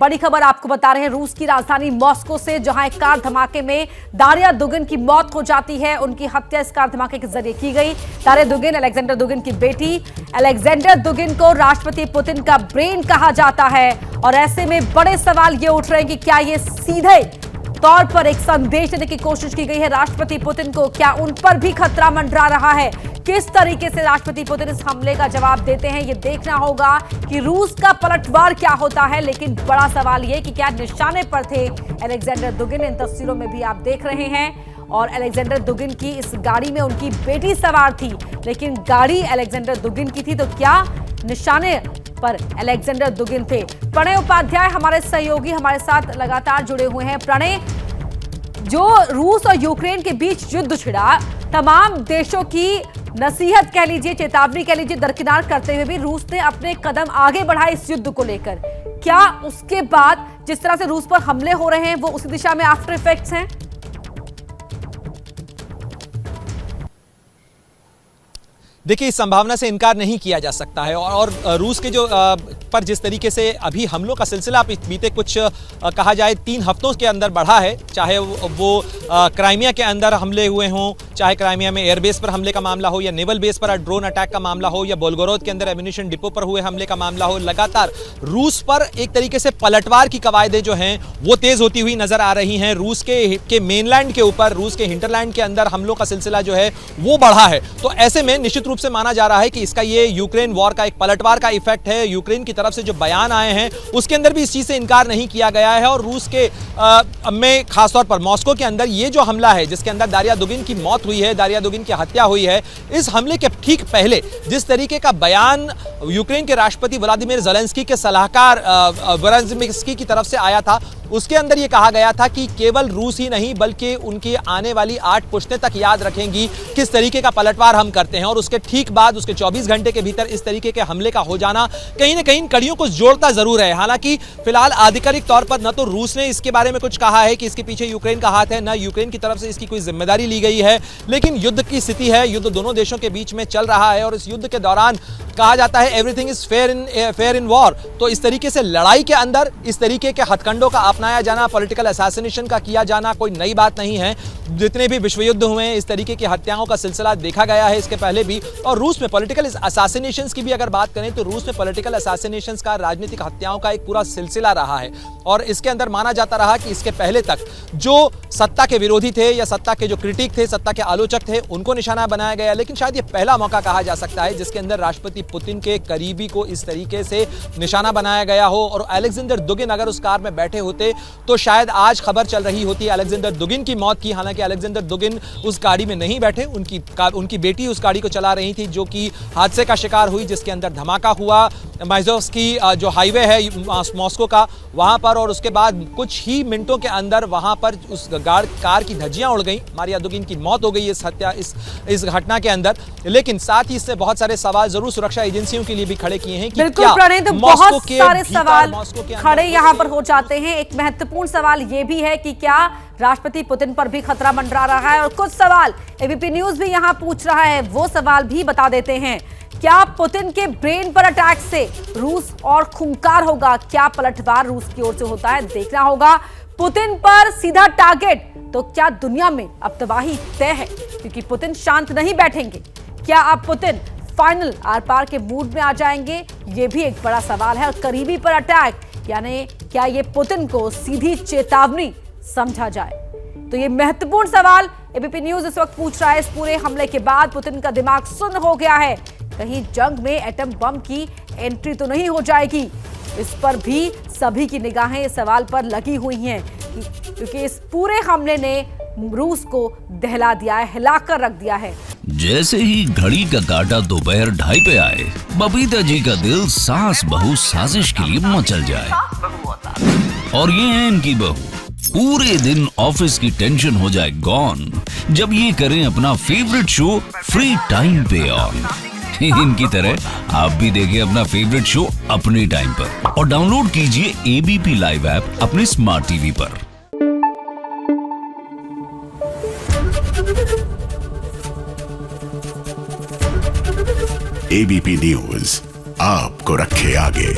बड़ी खबर आपको बता रहे हैं रूस की राजधानी मॉस्को से, जहां एक कार धमाके में दारिया दुगिन की मौत हो जाती है। उनकी हत्या इस कार धमाके के जरिए की गई। दारिया दुगिन अलेक्जेंडर दुगिन की बेटी। अलेक्जेंडर दुगिन को राष्ट्रपति पुतिन का ब्रेन कहा जाता है और ऐसे में बड़े सवाल ये उठ रहे हैं कि क्या ये सीधे तौर पर एक संदेश देने की कोशिश की गई है राष्ट्रपति पुतिन को? क्या उन पर भी खतरा मंडरा रहा है? किस तरीके से राष्ट्रपति पुतिन इस हमले का जवाब देते हैं, ये देखना होगा कि रूस का पलटवार क्या होता है। लेकिन बड़ा सवाल ये कि क्या निशाने पर थे अलेक्जेंडर दुगिन? इन तस्वीरों में भी आप देख रहे हैं। और अलेक्जेंडर दुगिन की इस गाड़ी में उनकी बेटी सवार थी, लेकिन गाड़ी अलेक्जेंडर दुगिन की थी, तो क्या निशाने पर अलेक्जेंडर दुगिन थे? प्रणय उपाध्याय हमारे सहयोगी हमारे साथ लगातार जुड़े हुए हैं। प्रणय, जो रूस और यूक्रेन के बीच युद्ध छिड़ा, तमाम देशों की नसीहत कह लीजिए, चेतावनी कह लीजिए, दरकिनार करते हुए भी रूस ने अपने कदम आगे बढ़ाए इस युद्ध को लेकर। क्या उसके बाद जिस तरह से रूस पर हमले हो रहे हैं वो उसी दिशा में आफ्टर इफेक्ट्स हैं? देखिए, इस संभावना से इनकार नहीं किया जा सकता है। और रूस के जो पर जिस तरीके से अभी हमलों का सिलसिला बीते कुछ कहा जाए 3 हफ्तों के अंदर बढ़ा है, चाहे वो क्राइमिया के अंदर हमले हुए हों, चाहे क्राइमिया में एयरबेस पर हमले का मामला हो, या नेवल बेस पर ड्रोन अटैक का मामला हो, या बोल्गोरोद के अंदर एम्यूनिशन डिपो पर हुए हमले का मामला हो, लगातार रूस पर एक तरीके से पलटवार की कवायदें जो हैं वो तेज होती हुई नजर आ रही हैं। रूस के मेनलैंड के ऊपर, रूस के हिंटरलैंड के अंदर हमलों का सिलसिला जो है वो बढ़ा है। तो ऐसे में निश्चित रूप से माना जा रहा है कि इसका ये यूक्रेन वॉर का एक पलटवार का इफेक्ट है। यूक्रेन की तरफ से जो बयान आए हैं उसके अंदर भी इस चीज से इनकार नहीं किया गया है। और रूस के में खासतौर पर मॉस्को के अंदर ये जो हमला है, जिसके अंदर दारिया दुगिन की मौत हुई है, दारिया दुगिन की हत्या हुई है, इस हमले के ठीक पहले जिस तरीके का बयान यूक्रेन के राष्ट्रपति व्लादिमीर ज़ेलेंस्की के सलाहकार वोरोजिन्स्की की तरफ से आया था, उसके अंदर यह कहा गया था कि केवल रूस ही नहीं बल्कि उनकी आने वाली 8 पुश्तें तक याद रखेंगी किस तरीके का पलटवार हम करते हैं। और उसके ठीक बाद, उसके 24 घंटे के भीतर इस तरीके के हमले का हो जाना कहीं ना कहीं कड़ियों को जोड़ता जरूर है। हालांकि फिलहाल आधिकारिक तौर पर न तो रूस ने इसके बारे में कुछ कहा है कि इसके पीछे यूक्रेन का हाथ है, न यूक्रेन की तरफ से इसकी कोई जिम्मेदारी ली गई है। लेकिन युद्ध की स्थिति है, युद्ध दोनों देशों के बीच में चल रहा है और इस युद्ध के दौरान कहा जाता है everything is fair in war. तो इस तरीके से लड़ाई के अंदर इस तरीके के हथकंडों का अपनाया जाना, पॉलिटिकल असैसिनेशन का किया जाना कोई नई बात नहीं है। जितने भी विश्व युद्ध हुए हैं, इस तरीके की हत्याओं का सिलसिला देखा गया है इसके पहले भी। और रूस में पॉलिटिकल असैसिनेशंस की भी अगर बात करें तो रूस में पॉलिटिकल असैसिनेशंस का, राजनीतिक हत्याओं का एक पूरा सिलसिला रहा है। और इसके अंदर माना जाता रहा कि इसके पहले तक जो सत्ता के विरोधी थे या सत्ता के जो क्रिटिक थे, सत्ता के आलोचक थे, उनको निशाना बनाया गया। लेकिन शायद ये पहला मौका कहा जा सकता है जिसके अंदर राष्ट्रपति पुतिन के करीबी को इस तरीके से निशाना बनाया गया हो। और अलेक्जेंडर दुगिन अगर उस कार में बैठे होते तो शायद आज खबर चल रही होती अलेक्जेंडर दुगिन की मौत की। हालांकि अलेक्जेंडर दुगिन उस गाड़ी में नहीं बैठे, उनकी बेटी उस गाड़ी को चला रही थी जो कि हादसे का शिकार हुई, जिसके अंदर धमाका हुआ माइजोव्स्की जो हाईवे है मॉस्को का, वहां पर। और उसके बाद कुछ ही मिनटों के अंदर वहां पर उस कार की धज्जियां उड़ गई, मारिया दुगिन की मौत हो गई इस घटना के अंदर। लेकिन साथ ही इससे बहुत सारे सवाल जरूर सुरक्षा एजेंसियों के लिए भी खड़े किए हैं कि बिल्कुल प्रणय, तो बहुत सारे सवाल खड़े यहां पर हो जाते हैं। एक महत्वपूर्ण सवाल यह भी है कि क्या राष्ट्रपति पुतिन पर भी खतरा मंडरा रहा है? और कुछ सवाल एबीपी न्यूज भी यहां पूछ रहा है, वो सवाल भी बता देते हैं। क्या पुतिन के ब्रेन पर अटैक से रूस और खूंखार होगा? क्या पलटवार रूस की ओर से होता है? देखना होगा। पुतिन पर सीधा टारगेट तो क्या दुनिया में अब तबाही तय है? क्योंकि पुतिन शांत नहीं बैठेंगे। क्या अब पुतिन फाइनल आर पार के मूड में आ जाएंगे? ये भी एक बड़ा सवाल है। और करीबी पर अटैक, यानी क्या ये पुतिन को सीधी चेतावनी समझा जाए? तो ये महत्वपूर्ण सवाल एबीपी न्यूज इस वक्त पूछ रहा है। इस पूरे हमले के बाद पुतिन का दिमाग सुन्न हो गया है। कहीं जंग में एटम बम की एंट्री तो नहीं हो जाएगी? इस पर भी सभी की निगाहें इस सवाल पर लगी हुई हैं, क्योंकि इस पूरे हमले ने रूस को दहला दिया है, हिलाकर रख दिया है। जैसे ही घड़ी का काटा दोपहर 2:30 पे आए, बबीता जी का दिल सास बहू साजिश के लिए मचल जाए। और ये है इनकी बहू, पूरे दिन ऑफिस की टेंशन हो जाए गॉन जब ये करें अपना फेवरेट शो फ्री टाइम पे ऑन। इनकी तरह आप भी देखिए अपना फेवरेट शो अपने टाइम पर और डाउनलोड कीजिए एबीपी लाइव ऐप अपने स्मार्ट टीवी पर। एबीपी न्यूज आपको रखे आगे।